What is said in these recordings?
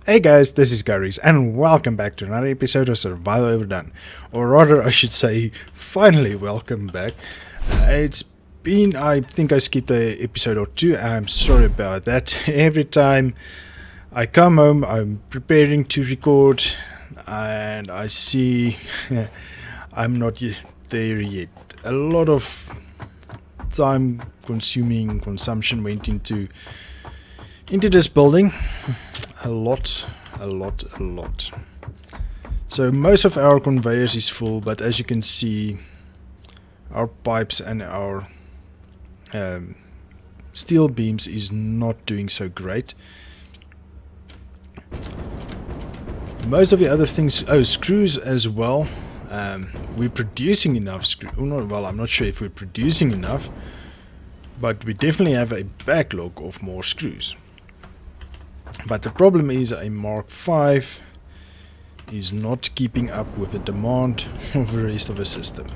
Hey guys, this is Garies, and welcome back to another episode of Survival Overdone. Or rather, I should say, finally welcome back. It's been, I think I skipped a episode or two. I'm sorry about that. Every time I come home, I'm preparing to record, and I see I'm not there yet. A lot of time-consuming consumption went into this building. A lot. So most of our conveyors is full, but as you can see, our pipes and our steel beams is not doing so great. Most of the other things, screws as well. We're producing enough screws. Well, I'm not sure if we're producing enough, but we definitely have a backlog of more screws. But the problem is a Mark V is not keeping up with the demand of the rest of the system.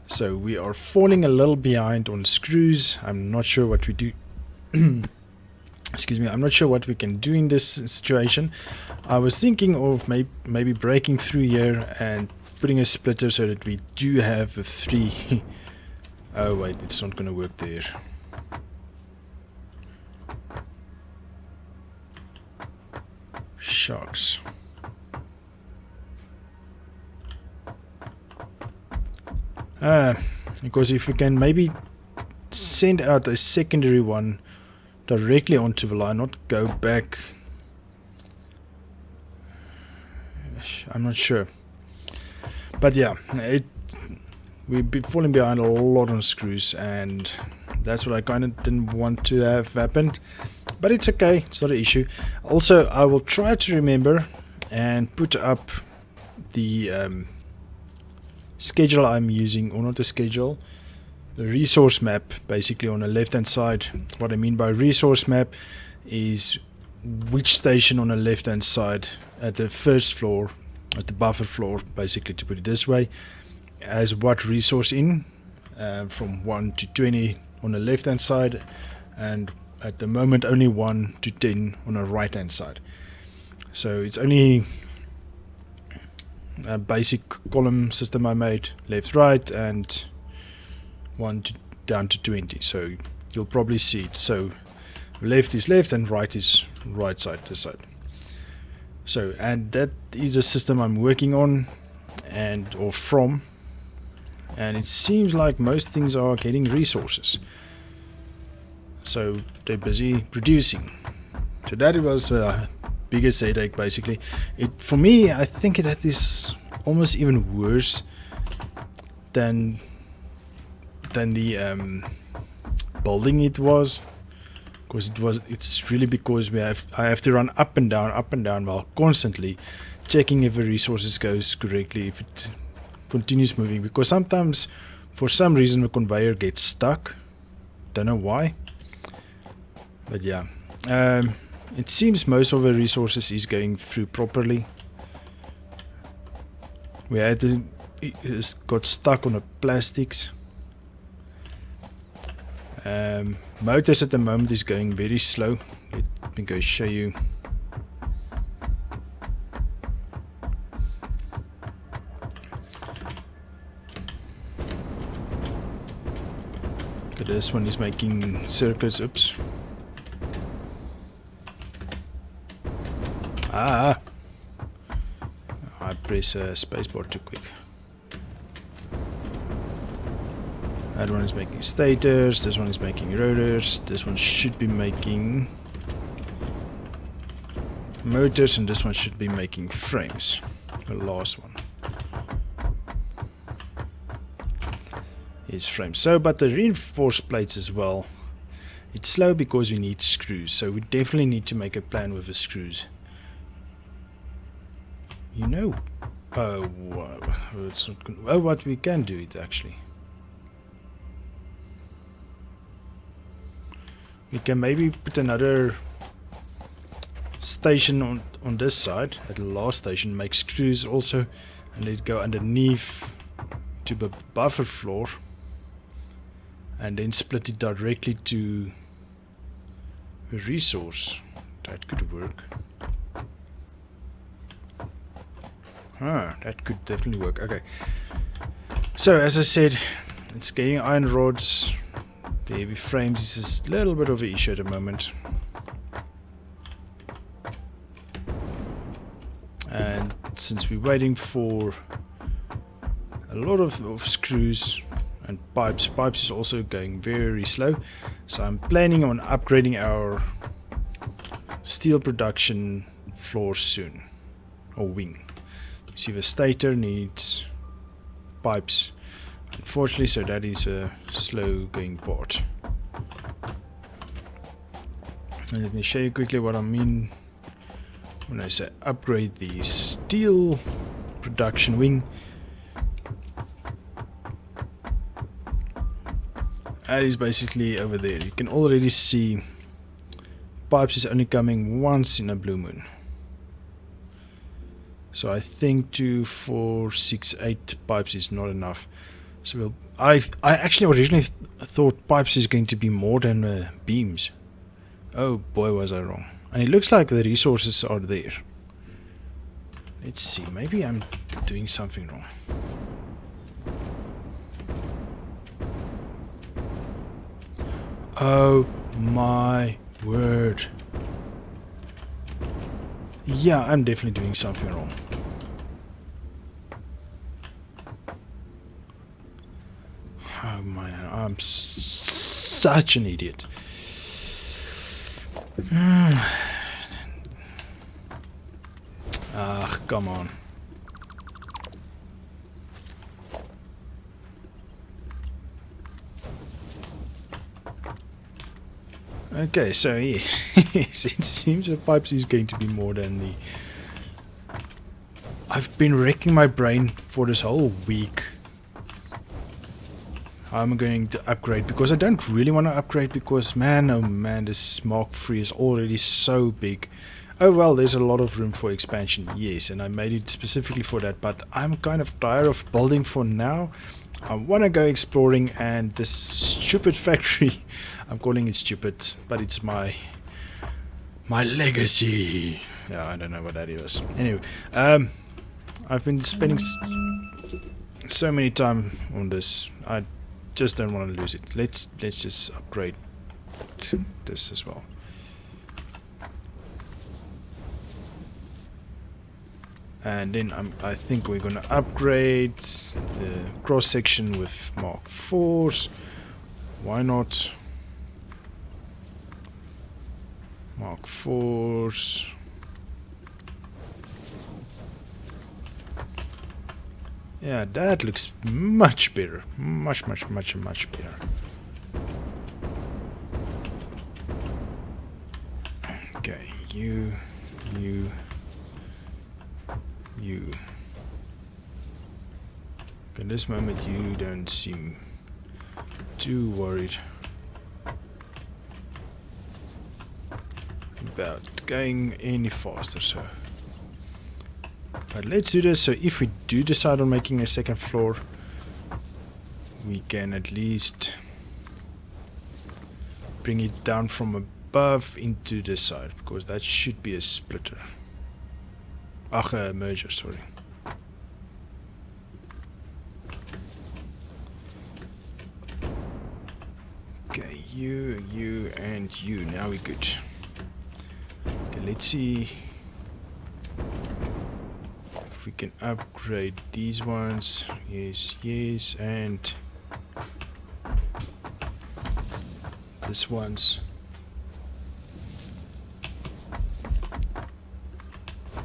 So we are falling a little behind on screws. I'm not sure what we do. Excuse me. I'm not sure what we can do in this situation. I was thinking of maybe breaking through here and putting a splitter so that we do have a 3. Oh wait, it's not going to work there. Shucks. Because if we can maybe send out a secondary one directly onto the line, not go back. I'm not sure. But yeah, we've been falling behind a lot on screws, and that's what I kind of didn't want to have happened. But it's okay, it's not an issue. Also, I will try to remember and put up the schedule I'm using, or not the schedule, the resource map, basically on the left hand side. What I mean by resource map is which station on the left hand side at the first floor, at the buffer floor, basically, to put it this way, has what resource in, from 1 to 20 on the left hand side, and at the moment only 1 to 10 on the right hand side. So it's only a basic column system I made, left, right, and 1 to, down to 20. So you'll probably see it. So left is left and right is right side to side. So, and that is a system I'm working on and it seems like most things are getting resources. So they're busy producing. So that was a biggest headache, basically. For me, I think that is almost even worse than the building it was, because it's really because I have to run up and down while constantly checking if the resources goes correctly, if it continues moving, because sometimes for some reason the conveyor gets stuck. Don't know why. But yeah, it seems most of the resources is going through properly. We got stuck on the plastics. Motors at the moment is going very slow. Let me go show you. Okay, this one is making circuits. Oops. I press spacebar too quick. That one is making stators, this one is making rotors, this one should be making motors, and this one should be making frames. The last one is frames. So, but the reinforced plates as well, it's slow because we need screws, so we definitely need to make a plan with the screws. You know, it's not gonna, what we can do it actually. We can maybe put another station on this side, at the last station, make screws also, and let it go underneath to the buffer floor, and then split it directly to a resource. That could work. Ah, that could definitely work. Okay. So, as I said, it's getting iron rods. The heavy frames is a little bit of an issue at the moment. And since we're waiting for a lot of screws and pipes is also going very slow. So I'm planning on upgrading our steel production floor soon. Or wing. You see the stator needs pipes. Unfortunately, so that is a slow going part. And let me show you quickly what I mean when I say upgrade the steel production wing. That is basically over there. You can already see pipes is only coming once in a blue moon. So I think 2, 4, 6, 8 pipes is not enough. So I actually originally thought pipes is going to be more than beams. Oh boy, was I wrong. And it looks like the resources are there. Let's see, maybe I'm doing something wrong. Oh my word. Yeah, I'm definitely doing something wrong. Oh man, I'm such an idiot. Ah, come on. Okay, so yes, it seems the pipes is going to be more than the... I've been wrecking my brain for this whole week. I'm going to upgrade because I don't really want to upgrade because man, oh man, this Mark III is already so big. Oh well, there's a lot of room for expansion, yes, and I made it specifically for that, but I'm kind of tired of building for now. I want to go exploring, and this stupid factory, I'm calling it stupid, but it's my legacy. Yeah, I don't know what that is. Anyway, I've been spending so many time on this. I just don't want to lose it. Let's just upgrade to this as well. And then I think we're gonna upgrade the cross section with Mark IVs. Why not? Mark IVs. Yeah, that looks much better. Much better. Okay, you. In this moment, you don't seem too worried about going any faster, so. But let's do this, so if we do decide on making a second floor, we can at least bring it down from above into this side, because that should be a splitter. Ach, a merger, sorry. Okay, you, and you. Now we're good. Okay, let's see if we can upgrade these ones. Yes, and this one's.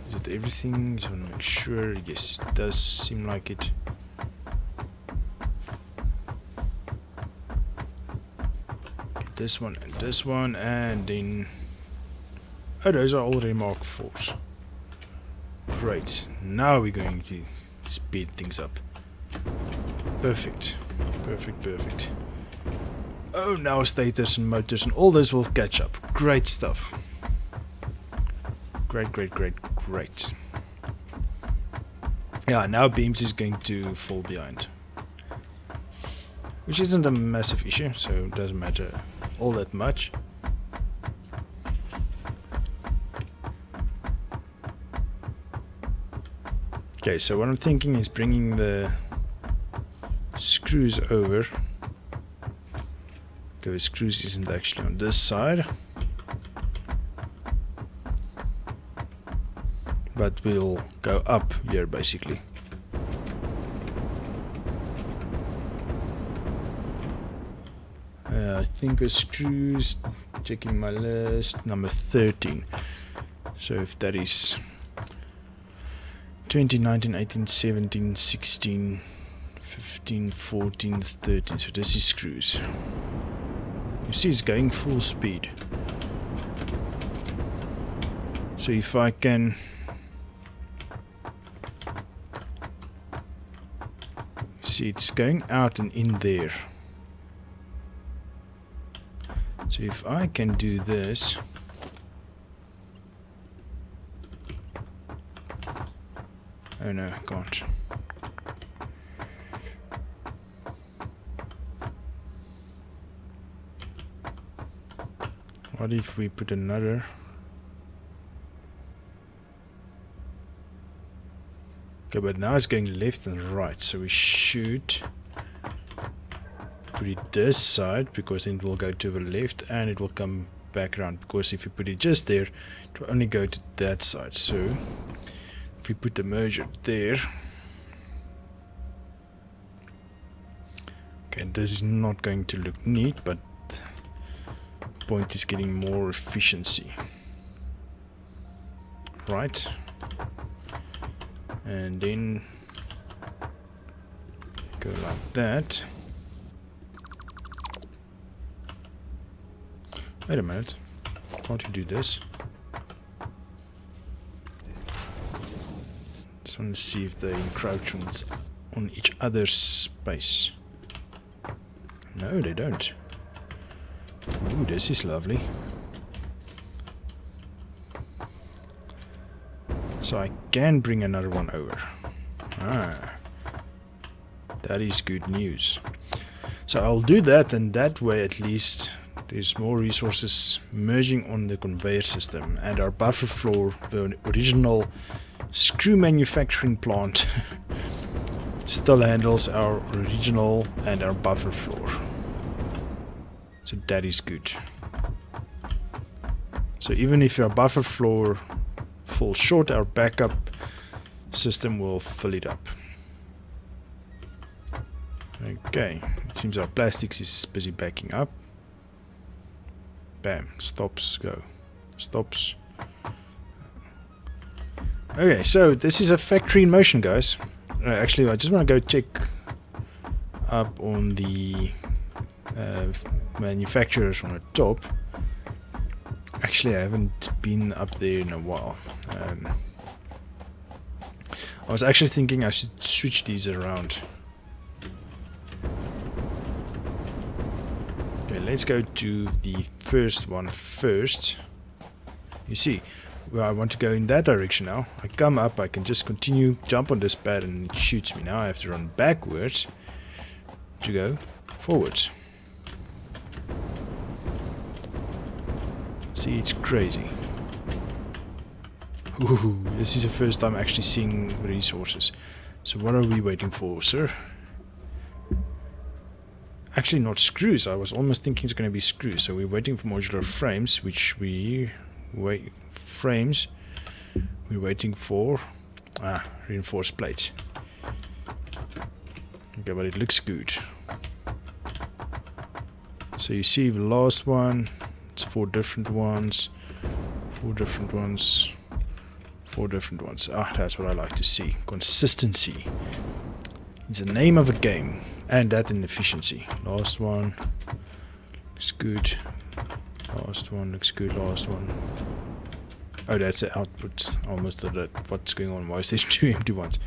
Is it everything? Just want to make sure. Yes, it does seem like it. This one, and then... Oh, those are already Mark IVs. Great. Now we're going to speed things up. Perfect. Oh, now stators and motors and all those will catch up. Great stuff. Great. Yeah, now beams is going to fall behind. Which isn't a massive issue, so it doesn't matter all that much. Okay, so what I'm thinking is bringing the screws over. Okay, screws isn't actually on this side, but we'll go up here basically. I think a screws, checking my list, number 13. So if that is 20, 19, 18, 17, 16, 15, 14, 13. So this is screws. You see it's going full speed. So if I can see, it's going out and in there. So if I can do this, oh no, I can't. What if we put another? Okay, but now it's going left and right, so we should put it this side, because then it will go to the left and it will come back around, because if you put it just there, it will only go to that side. So if we put the merger there, okay, this is not going to look neat, but the point is getting more efficiency, right? And then go like that. Wait a minute, can't you do this? Just want to see if they encroach on each other's space. No, they don't. Ooh, this is lovely. So I can bring another one over. Ah, that is good news. So I'll do that, and that way at least there's more resources merging on the conveyor system, and our buffer floor, the original screw manufacturing plant, still handles our original and our buffer floor. So that is good. So even if our buffer floor falls short, our backup system will fill it up. Okay, it seems our plastics is busy backing up. Bam, stops, go, stops. Okay, so this is a factory in motion, guys. Actually, I just want to go check up on the manufacturers on the top. Actually, I haven't been up there in a while. I was actually thinking I should switch these around. Okay, let's go to the first one first. You see, well, I want to go in that direction now. I come up, I can just continue, jump on this pad, and it shoots me. Now I have to run backwards to go forwards. See, it's crazy. Ooh, this is the first time actually seeing resources. So what are we waiting for, sir? Actually not screws. I was almost thinking it's going to be screws. So we're waiting for modular frames, which we wait frames. We're waiting for reinforced plates. Okay, but it looks good. So you see the last one, it's 4 different ones, 4 different ones, 4 different ones. Ah, that's what I like to see. Consistency. It's the name of a game. And that in efficiency. Last one looks good. Last one looks good. Last one. Oh, that's the output. I almost thought that. What's going on? Why is there 2 empty ones?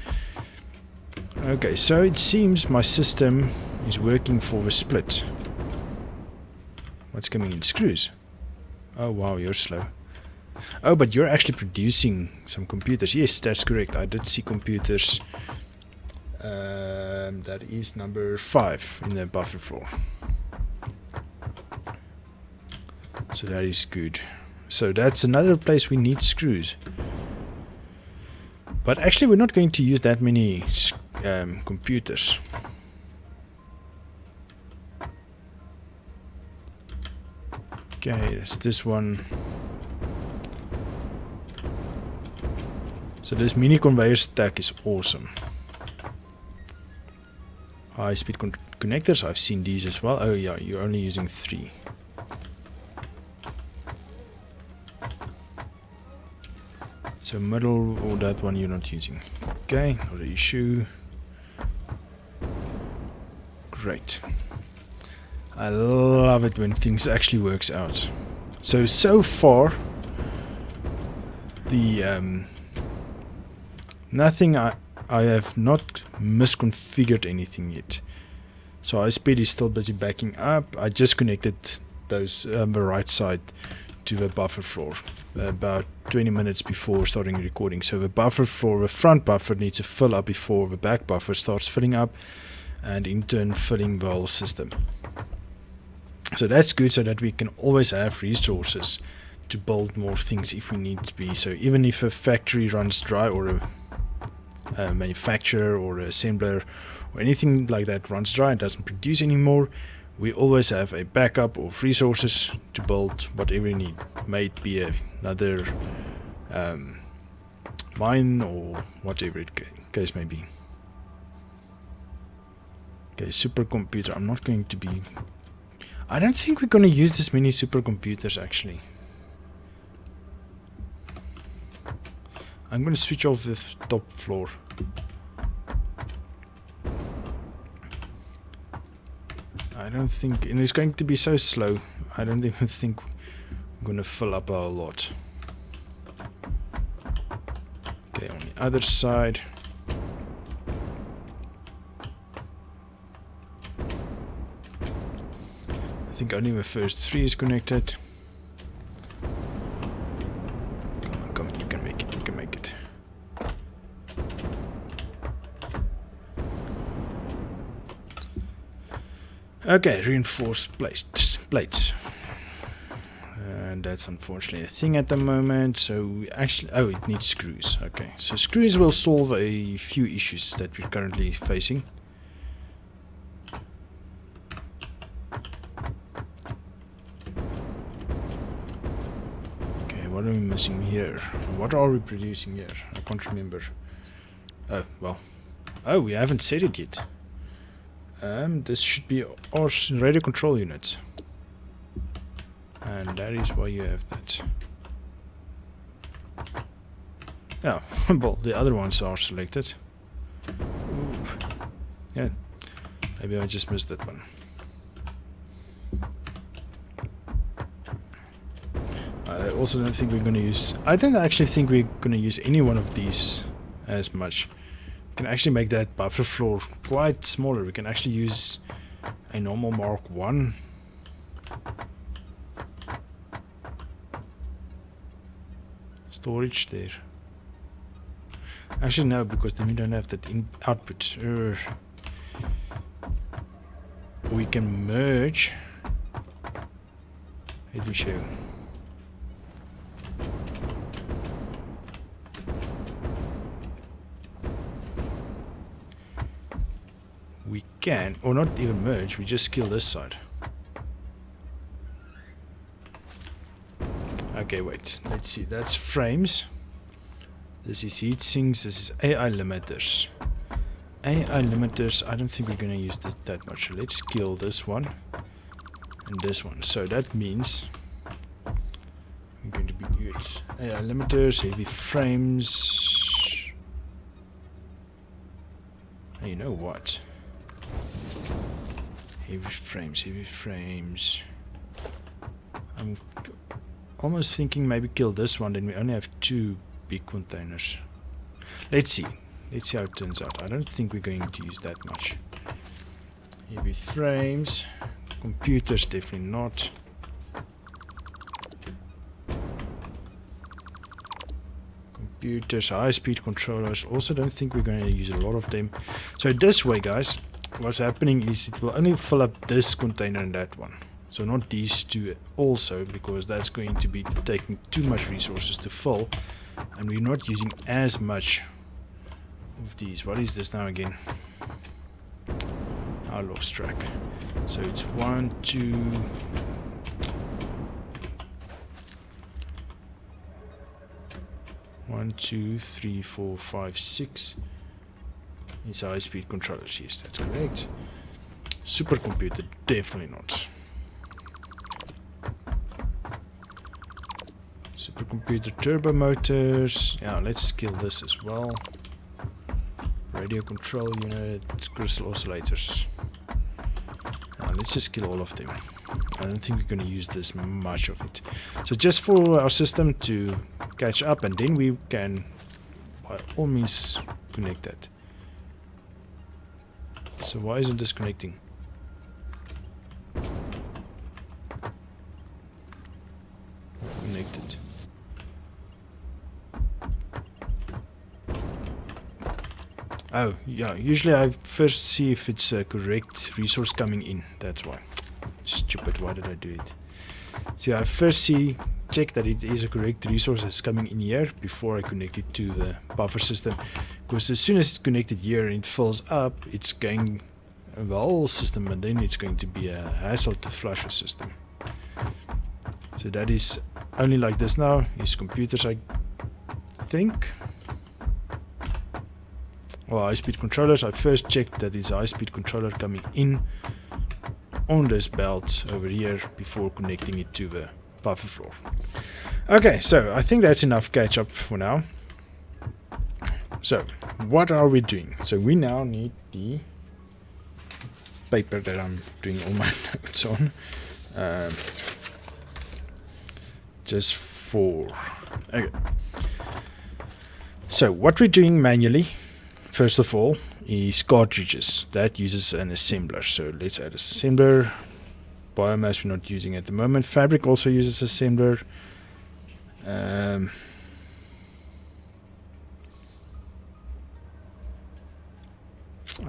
Okay, so it seems my system is working for the split. What's coming in? Screws. Oh wow, you're slow. Oh, but you're actually producing some computers. Yes, that's correct. I did see computers. That is number 5 in the buffer floor. So that is good. So that's another place we need screws. But actually we're not going to use that many computers. Okay, there's this one. So this mini conveyor stack is awesome. High speed connectors, I've seen these as well. Oh yeah, you're only using 3. So middle, or that one you're not using. Okay, not an issue. Great. I love it when things actually works out. So far, the nothing I have not misconfigured anything yet. So high speed is still busy backing up. I just connected those the right side to the buffer floor about 20 minutes before starting recording. So the buffer floor, the front buffer needs to fill up before the back buffer starts filling up, and in turn filling the whole system. So that's good, so that we can always have resources to build more things if we need to be. So even if a factory runs dry, or a manufacturer or an assembler or anything like that runs dry and doesn't produce anymore, we always have a backup of resources to build whatever we need. May it be another mine or whatever it case may be. Okay, supercomputer. I'm not going to be... I don't think we're going to use this many supercomputers actually. I'm going to switch off the top floor. I don't think, and it's going to be so slow, I don't even think I'm going to fill up a lot. Okay, on the other side. I think only the first 3 is connected. Come on, you can make it, you can make it. Okay, reinforced plates. And that's unfortunately a thing at the moment, so we actually... Oh, it needs screws. Okay, so screws will solve a few issues that we're currently facing. Okay, what are we missing here? What are we producing here? I can't remember. Oh, well. Oh, we haven't said it yet. This should be our radio control units. And that is why you have that. Yeah, well, the other ones are selected. Ooh. Yeah, maybe I just missed that one. I also don't think we're going to use... I don't actually think we're going to use any one of these as much. We can actually make that buffer floor quite smaller. We can actually use a normal Mark 1. Storage there. Actually no, because then we don't have that output. We can merge. Let me show. We can, or not even merge, we just kill this side. Okay, wait, let's see, that's frames. This is heat sinks, this is AI limiters. AI limiters, I don't think we're going to use this that much. So let's kill this one and this one. So that means we're going to be good. AI limiters, heavy frames. And you know what? Heavy frames. I'm almost thinking maybe kill this one, then we only have 2 big containers. Let's see how it turns out. I don't think we're going to use that much. Heavy frames, computers definitely not. Computers, high speed controllers, also don't think we're going to use a lot of them. So this way guys, what's happening is it will only fill up this container and that one. So not these 2 also, because that's going to be taking too much resources to fill, and we're not using as much of these. What is this now again? I lost track. So it's 1, 2. 1, 2, 3, 4, 5, 6. It's high-speed controllers. Yes, that's correct. Supercomputer, definitely not. Supercomputer turbo motors. Yeah, let's skill this as well. Radio control unit, crystal oscillators. Let's just kill all of them. I don't think we're going to use this much of it. So just for our system to catch up, and then we can by all means connect that. So why isn't this connecting? Connected. Oh, yeah, usually I first see if it's a correct resource coming in. That's why. Stupid, why did I do it? So I first check that it is a correct resource that's coming in here before I connect it to the buffer system. Because as soon as it's connected here and it fills up, it's going the whole system, and then it's going to be a hassle to flush the system. So that is only like this now. Is computers, I think. Well, high-speed controllers, I first checked that it's a high-speed controller coming in on this belt over here before connecting it to the buffer floor. Okay, so I think that's enough catch-up for now. So, what are we doing? So we now need the paper that I'm doing all my notes on. Just for... Okay. So, what we're doing manually, first of all, is cartridges. That uses an assembler. So let's add assembler. Biomass we're not using at the moment. Fabric also uses assembler.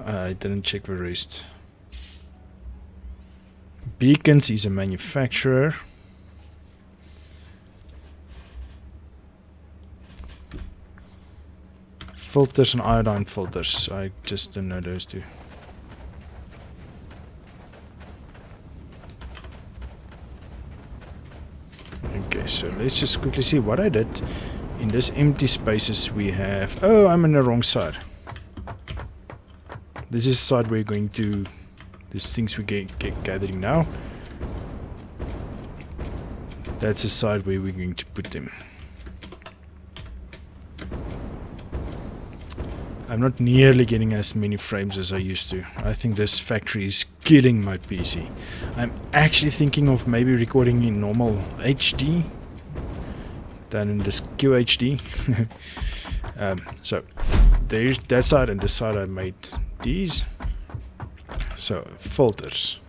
I didn't check the rest. Beacons is a manufacturer. Filters and iodine filters. I just don't know those two. Okay, so let's just quickly see what I did. In this empty spaces we have... Oh, I'm on the wrong side. This is the side we're going to... These things we get gathering now. That's the side where we're going to put them. I'm not nearly getting as many frames as I used to. I think this factory is killing my PC. I'm actually thinking of maybe recording in normal HD than in this QHD. So there's that side, and this side I made these. So filters.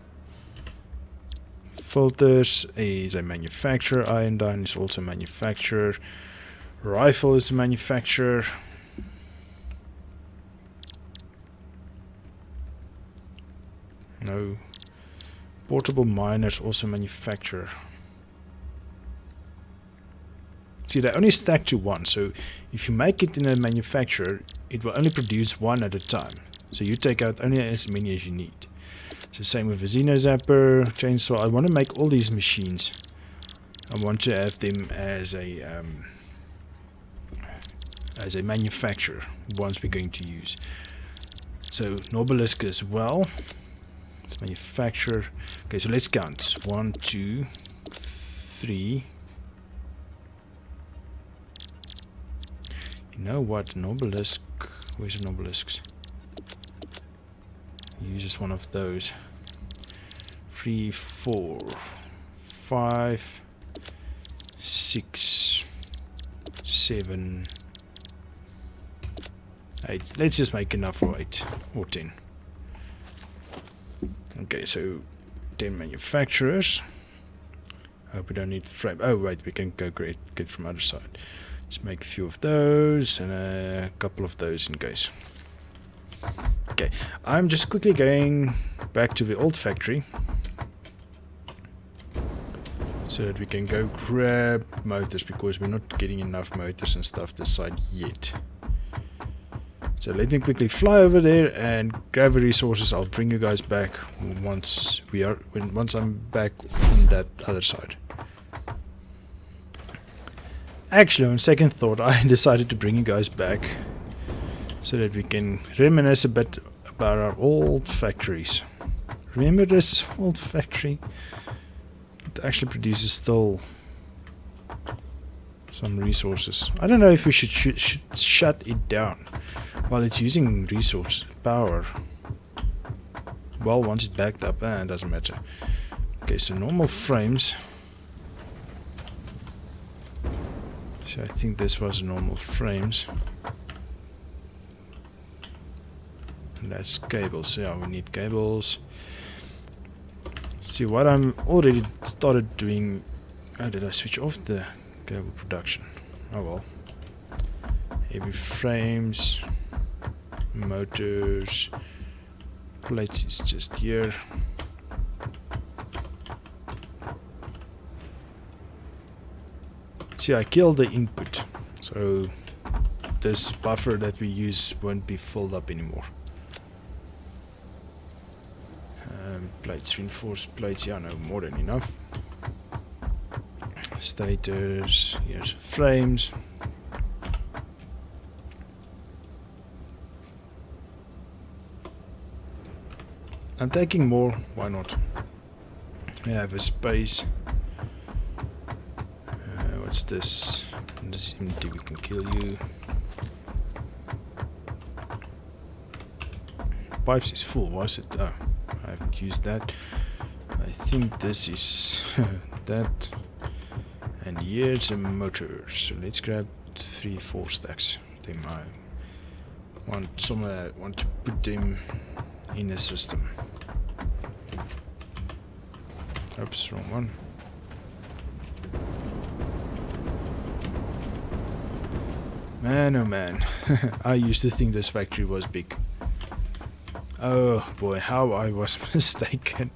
Filters is a manufacturer. Iodine is also a manufacturer. Rifle is a manufacturer. No. Portable miners also manufacturer. See, they only stack to one, so if you make it in a manufacturer, it will only produce one at a time. So you take out only as many as you need. So same with a Xeno Zapper, chainsaw. I want to make all these machines. I want to have them as a manufacturer, ones we're going to use. So Nobelisk as well. It's manufacturer. Okay, so let's count. 1, 2, 3. You know what? Nobelisk. Where's the Nobelisks? Uses one of those. 3, 4, 5, 6, 7, 8. Let's just make enough for 8 or 10. Okay, so 10 manufacturers. Hope we don't need frame. Oh wait, we can go get from other side. Let's make a few of those and a couple of those in case. Okay, I'm just quickly going back to the old factory so that we can go grab motors, because we're not getting enough motors and stuff this side yet. So let me quickly fly over there and grab the resources. I'll bring you guys back once I'm back on that other side. Actually, on second thought, I decided to bring you guys back so that we can reminisce a bit about our old factories. Remember this old factory? It actually produces still some resources. I don't know if we should shut it down while it's using resource power. Well, once it's backed up, it doesn't matter. Okay, so normal frames. So I think this was normal frames. And that's cables. Yeah, we need cables. See what I'm already started doing. Oh, did I switch off the cable production? Oh well. Heavy frames, motors, plates is just here. See, I killed the input, so this buffer that we use won't be filled up anymore. Plates, reinforced plates, yeah, no, more than enough. Stators, here's frames. I'm taking more, why not? We have a space. What's this? This is empty, we can kill you. Pipes is full, was it? Oh, I haven't used that. I think this is that. And here's a motor. So let's grab 3-4 stacks. They might want to put them in the system. Oops, wrong one. Man, oh man. I used to think this factory was big. Oh boy, how I was mistaken.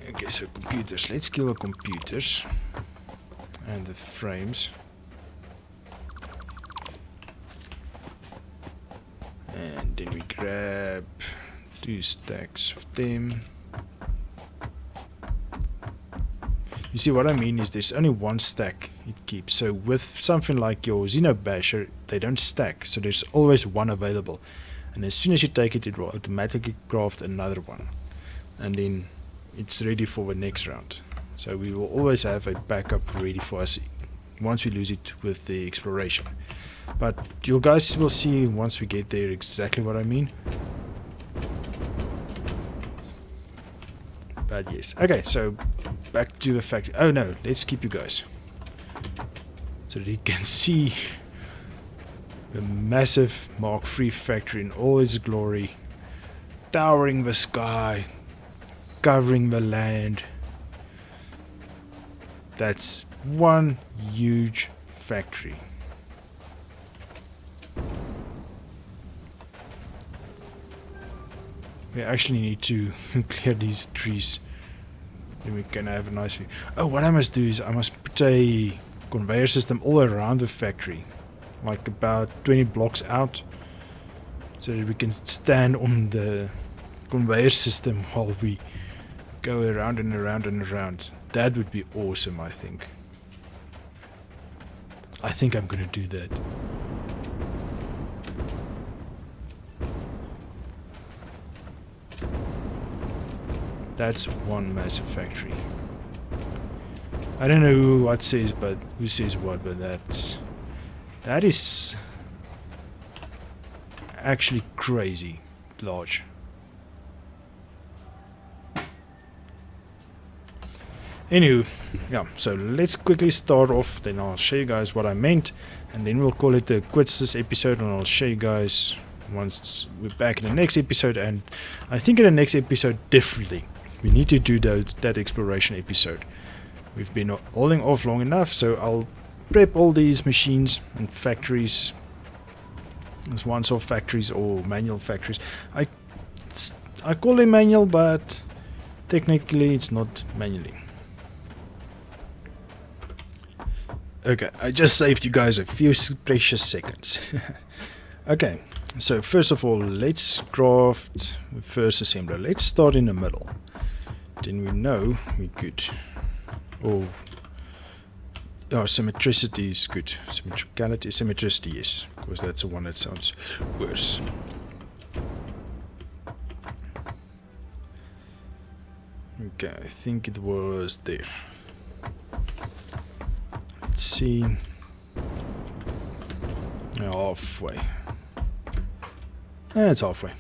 Okay, so computers. Let's kill the computers. And the frames. And then we grab 2 stacks of them. You see what I mean is there's only 1 stack it keeps. So with something like your Xenobasher, they don't stack. So there's always 1 available. And as soon as you take it, it will automatically craft another one. And then it's ready for the next round. So we will always have a backup ready for us once we lose it with the exploration. But you guys will see once we get there exactly what I mean. But yes. Okay, so back to the factory. Oh no, let's keep you guys. So that you can see the massive Mark III factory in all its glory. Towering the sky. Covering the land. That's one huge factory. We actually need to clear these trees. Then we can have a nice view. Oh, what I must do is I must put a conveyor system all around the factory. Like about 20 blocks out. So that we can stand on the conveyor system while we go around and around and around. That would be awesome, I think. I think I'm gonna do that. That's one massive factory. I don't know who says what, but that is actually crazy large. Anywho, yeah, so let's quickly start off, then I'll show you guys what I meant, and then we'll call it a quits this episode, and I'll show you guys once we're back in the next episode. And I think in the next episode, definitely we need to do that exploration episode. We've been holding off long enough, so I'll prep all these machines and factories. There's once-off factories or manual factories. I call them manual, but technically it's not manually. Okay, I just saved you guys a few precious seconds. Okay, so first of all, let's craft the first assembler. Let's start in the middle. Then we know we're good. Oh, symmetricity is good. Symmetricity, yes, because that's the one that sounds worse. Okay, I think it was there. Let's see. Halfway. It's halfway.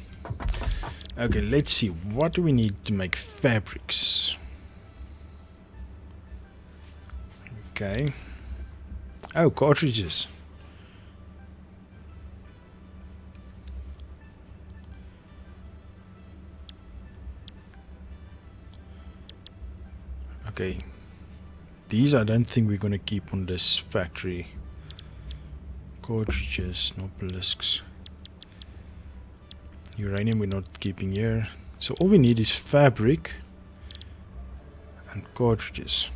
Okay, let's see. What do we need to make fabrics? Okay. Oh, cartridges. Okay. These I don't think we're going to keep on this factory. Cartridges, no obelisks. Uranium we're not keeping here. So all we need is fabric and cartridges.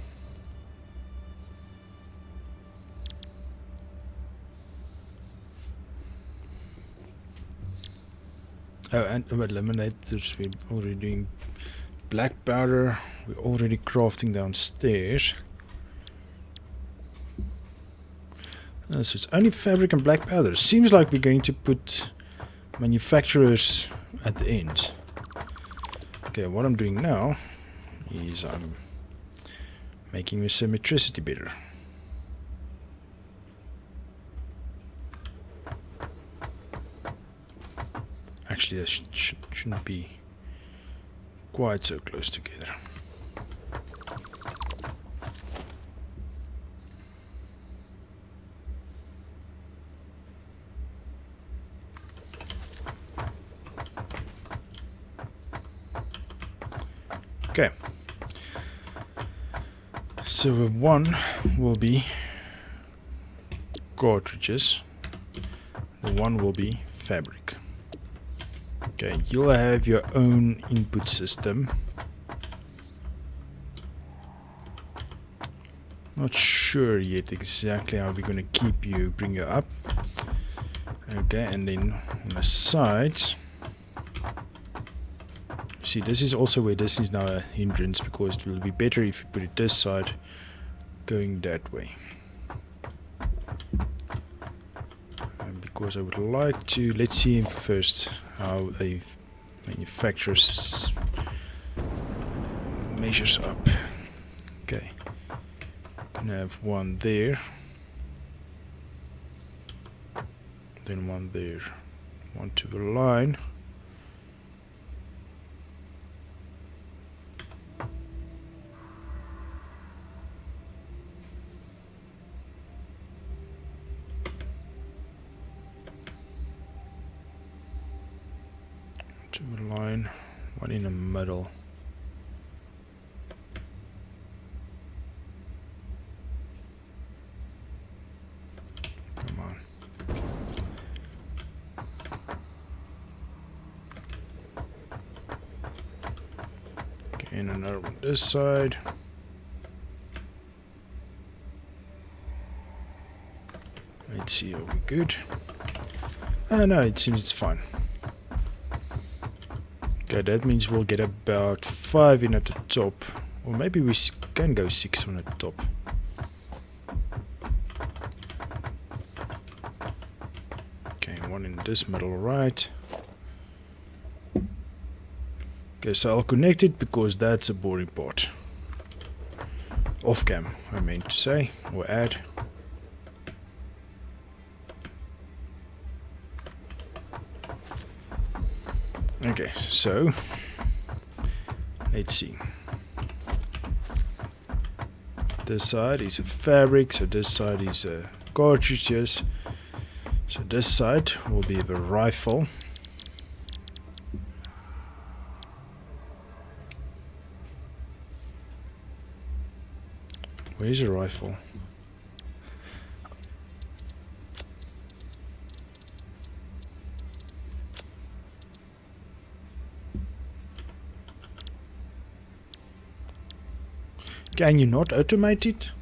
Oh, and eliminators, we're already doing black powder. We're already crafting downstairs. So it's only fabric and black powder. Seems like we're going to put manufacturers at the end. Okay, what I'm doing now is I'm making the symmetricity better. Actually, that shouldn't be quite so close together. Okay. So one will be cartridges. The one will be fabric. Okay, you'll have your own input system. Not sure yet exactly how we're going to bring you up. Okay, and then on the sides. See, this is also where this is now a hindrance, because it will be better if you put it this side going that way. And because I would like to, let's see first how a manufacturer measures up. Okay, gonna have one there, then one there, one to the line. To the line, one in the middle. Come on. Okay, and another one this side. Let's see, are we good? No, it seems it's fine. Okay, that means we'll get about 5 in at the top, or maybe we can go 6 on the top. Okay, one in this middle right. Okay, so I'll connect it because that's a boring part. Off cam, I meant to say, or add. Okay, so let's see. This side is a fabric, so this side is a cartridges. So this side will be the rifle. Where's the rifle? Can you not automate it?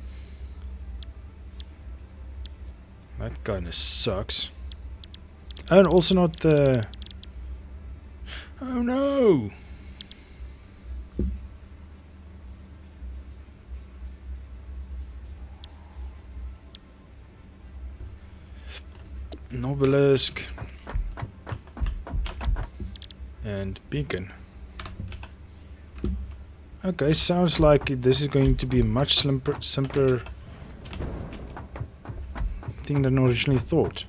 kinda sucks. And also not the... Oh no! Obelisk and beacon. Okay, sounds like this is going to be a much simpler thing than originally thought.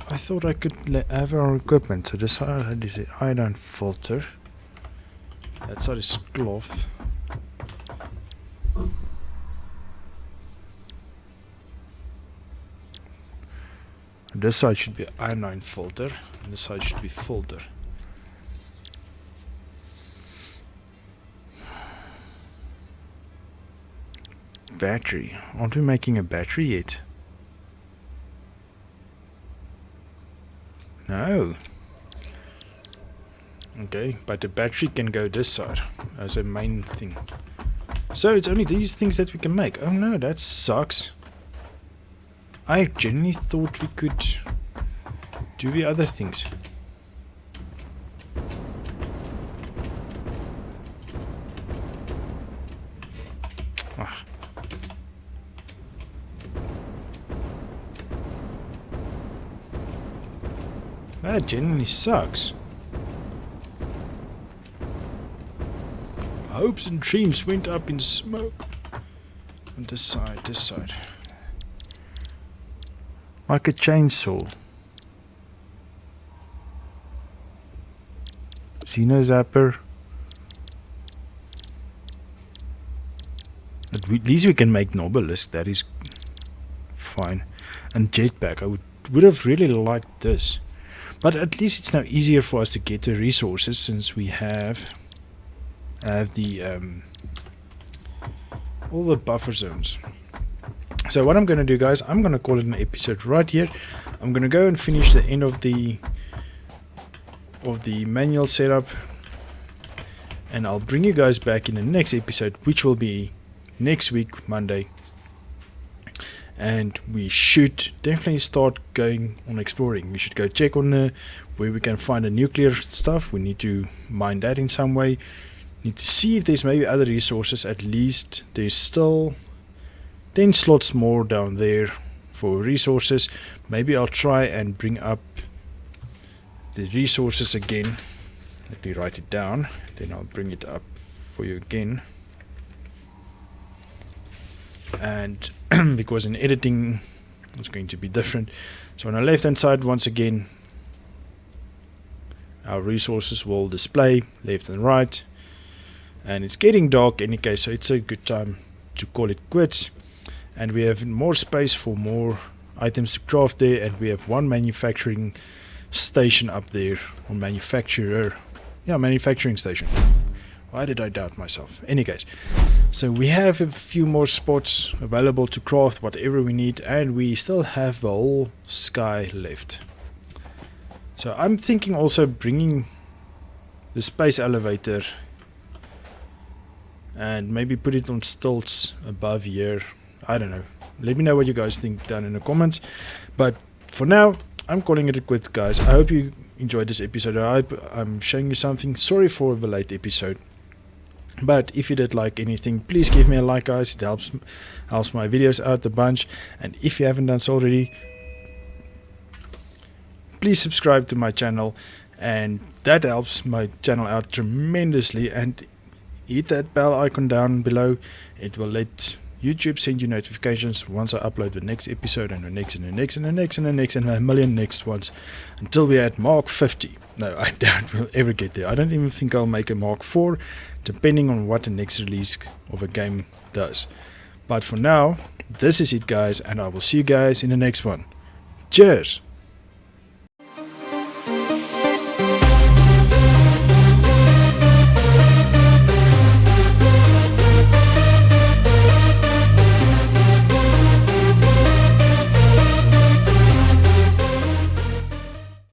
I thought I could have our equipment. So this side is the iodine filter. That side is cloth. This side should be iodine filter, and this side should be filter. Battery. Aren't we making a battery yet? No. Okay, but the battery can go this side as a main thing. So it's only these things that we can make. Oh no, that sucks. I genuinely thought we could do the other things. Ah. That genuinely sucks. Hopes and dreams went up in smoke. On this side, this side. Like a chainsaw. Xeno zapper. At least we can make an obelisk. That is fine. And jetpack. I would have really liked this. But at least it's now easier for us to get the resources since we have the all the buffer zones. So what I'm going to do, guys, I'm going to call it an episode right here. I'm going to go and finish the end of the manual setup, and I'll bring you guys back in the next episode, which will be next week, Monday. And we should definitely start going on exploring. We should go check on where we can find the nuclear stuff. We need to mine that in some way. Need to see if there's maybe other resources. At least there's still 10 slots more down there for resources. Maybe I'll try and bring up the resources again. Let me write it down, then I'll bring it up for you again. And because in editing it's going to be different. So on the left hand side, once again, our resources will display left and right. And it's getting dark in any case, so it's a good time to call it quits. And we have more space for more items to craft there, and we have one manufacturing station up there, or manufacturing station. Why did I doubt myself? Any case, so we have a few more spots available to craft whatever we need, and we still have the whole sky left. So I'm thinking also bringing the space elevator and maybe put it on stilts above here. I don't know. Let me know what you guys think down in the comments. But for now, I'm calling it a quit, guys. I hope you enjoyed this episode. I hope I'm showing you something. Sorry for the late episode. But if you did like anything, please give me a like, guys. It helps my videos out a bunch. And if you haven't done so already, please subscribe to my channel. And that helps my channel out tremendously. And hit that bell icon down below. It will let YouTube send you notifications once I upload the next episode, and the next, and the next, and the next, and the next, and a million next ones, until we're at Mark 50. No, I doubt we'll ever get there. I don't even think I'll make a Mark 4, depending on what the next release of a game does. But for now, this is it, guys, and I will see you guys in the next one. Cheers!